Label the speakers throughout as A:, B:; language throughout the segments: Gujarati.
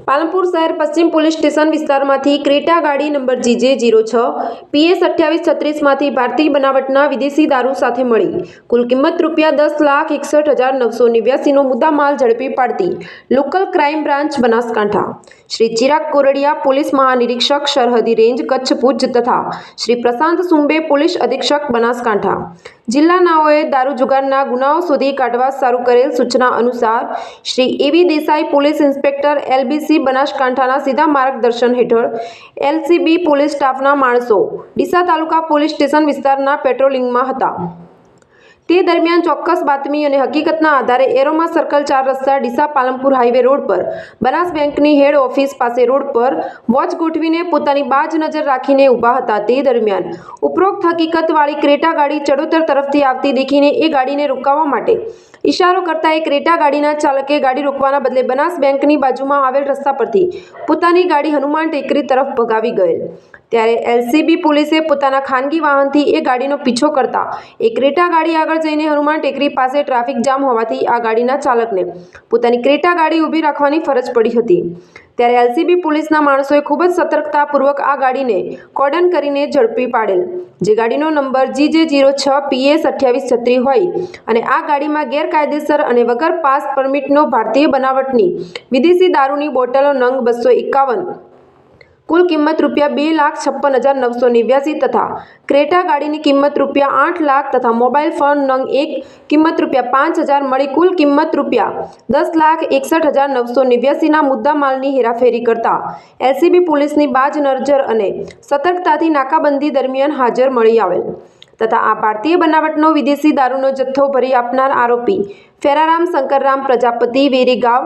A: પાલનપુર શહેર પશ્ચિમ પોલીસ સ્ટેશન વિસ્તારમાંથી ક્રેટા ગાડી નંબર GJ06 PS 2836માંથી ભારતીય બનાવટના વિદેશી દારૂ સાથે મળી કુલ કિંમત ₹10,61,989નો મુદ્દામાલ ઝડપી પાડતી local crime branch Banaskantha Shri Chirag Koradiya police મહાનિરીક્ષક સરહદી રેન્જ કચ્છ ભુજ તથા શ્રી પ્રશાંત સુંબે પોલીસ અધિક્ષક બનાસકાંઠા જિલ્લાનાઓએ દારૂ જુગારના ગુનાઓ શોધી કાઢવા શરૂ કરેલ સૂચના અનુસાર Shri A V Desai police inspector LBC બનાસકાંઠાના સીધા માર્ગદર્શન હેઠળ LCB પોલીસ સ્ટાફના માણસો ડીસા તાલુકા પોલીસ સ્ટેશન વિસ્તારના પેટ્રોલિંગમાં હતા। તે દરમિયાન ચોક્કસ બાતમી અને હકીકતના આધારે એરોમા સર્કલ 4 રસ્તા ડીસા પાલનપુર હાઈવે રોડ પર બનાસ બેંકની હેડ ઓફિસ પાસે રોડ પર વોચ ગોઠવીને પોતાની બાજ નજર રાખીને ઊભા હતા। તે દરમિયાન ઉપરોક્ત હકીકતવાળી ક્રેટા ગાડી ચડોતર તરફથી આવતી દેખીને એ ગાડીને રોકવા માટે ઇશારો કરતા એ ક્રેટા ગાડીના ચાલકે ગાડી રોકવાના બદલે બનાસ બેંકની બાજુમાં આવેલ રસ્તા પરથી પોતાની ગાડી હનુમાન ટેકરી તરફ ભગાવી ગયેલ। ત્યારે LCB પોલીસે પોતાના ખાનગી વાહનથી એ ગાડીનો પીછો કરતા એ ક્રેટા ગાડી આગળ જઈને હનુમાન ટેકરી પાસે ટ્રાફિક જામ હોવાથી આ ગાડીના ચાલકને પોતાની ક્રેટા ગાડી ઊભી રાખવાની ફરજ પડી હતી। ત્યારે LCB પોલીસના માણસોએ ખૂબ જ સતર્કતાપૂર્વક આ ગાડીને કોર્ડન કરીને ઝડપી પાડેલ, જે ગાડીનો નંબર GJ06 PS 2836 હોય અને આ ગાડીમાં ગેરકાયદેસર અને વગર પાસ પરમિટનો ભારતીય બનાવટની વિદેશી દારૂની બોટલો નંગ 251 કુલ કિંમત ₹2,56,989 તથા ક્રેટા ગાડીની કિંમત ₹8 લાખ તથા મોબાઈલ ફોન નંગ 1 કિંમત ₹5,000 મળી કુલ કિંમત ₹10,61,989ના મુદ્દામાલની હેરાફેરી કરતા LCB પોલીસની બાજ નજર અને સતર્કતાથી નાકાબંધી દરમિયાન હાજર મળી આવેલ તથા આ ભારતીય બનાવટનો વિદેશી દારૂનો જથ્થો ભરી આપનાર આરોપી ફેરારામ શંકરરામ પ્રજાપતિ વેરીગાંવ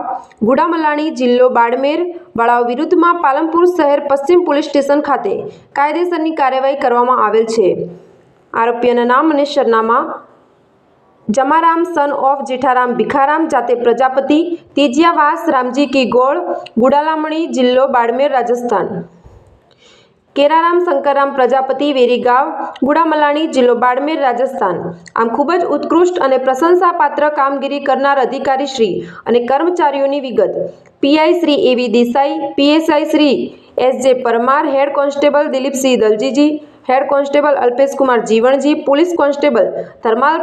A: ગુડામલાણી જિલ્લો બાડમેર વાળાઓ વિરુદ્ધમાં પાલનપુર શહેર પશ્ચિમ પોલીસ સ્ટેશન ખાતે કાયદેસરની કાર્યવાહી કરવામાં આવેલ છે। આરોપીઓના નામ અને સરનામા: જમારામ સન ઓફ જેઠારામ ભીખારામ જાતે પ્રજાપતિ તેજિયાવાસ રામજી કી ગોળ ગુડાલામણી જિલ્લો બાડમેર રાજસ્થાન, કેરારામ શંકરરામ પ્રજાપતિ વેરીગાંવ ગુડામલાણી જિલ્લો બાડમેર રાજસ્થાન। આમ ખૂબ જ ઉત્કૃષ્ટ અને પ્રશંસાપાત્ર કામગીરી કરનાર અધિકારી શ્રી અને કર્મચારીઓની વિગત: PI Shri A V Desai, PSI Shri SJ Parmar, head constable Dilipsinh Daljiji, head constable Alpeshkumar Jivanji, police constable થર્માલ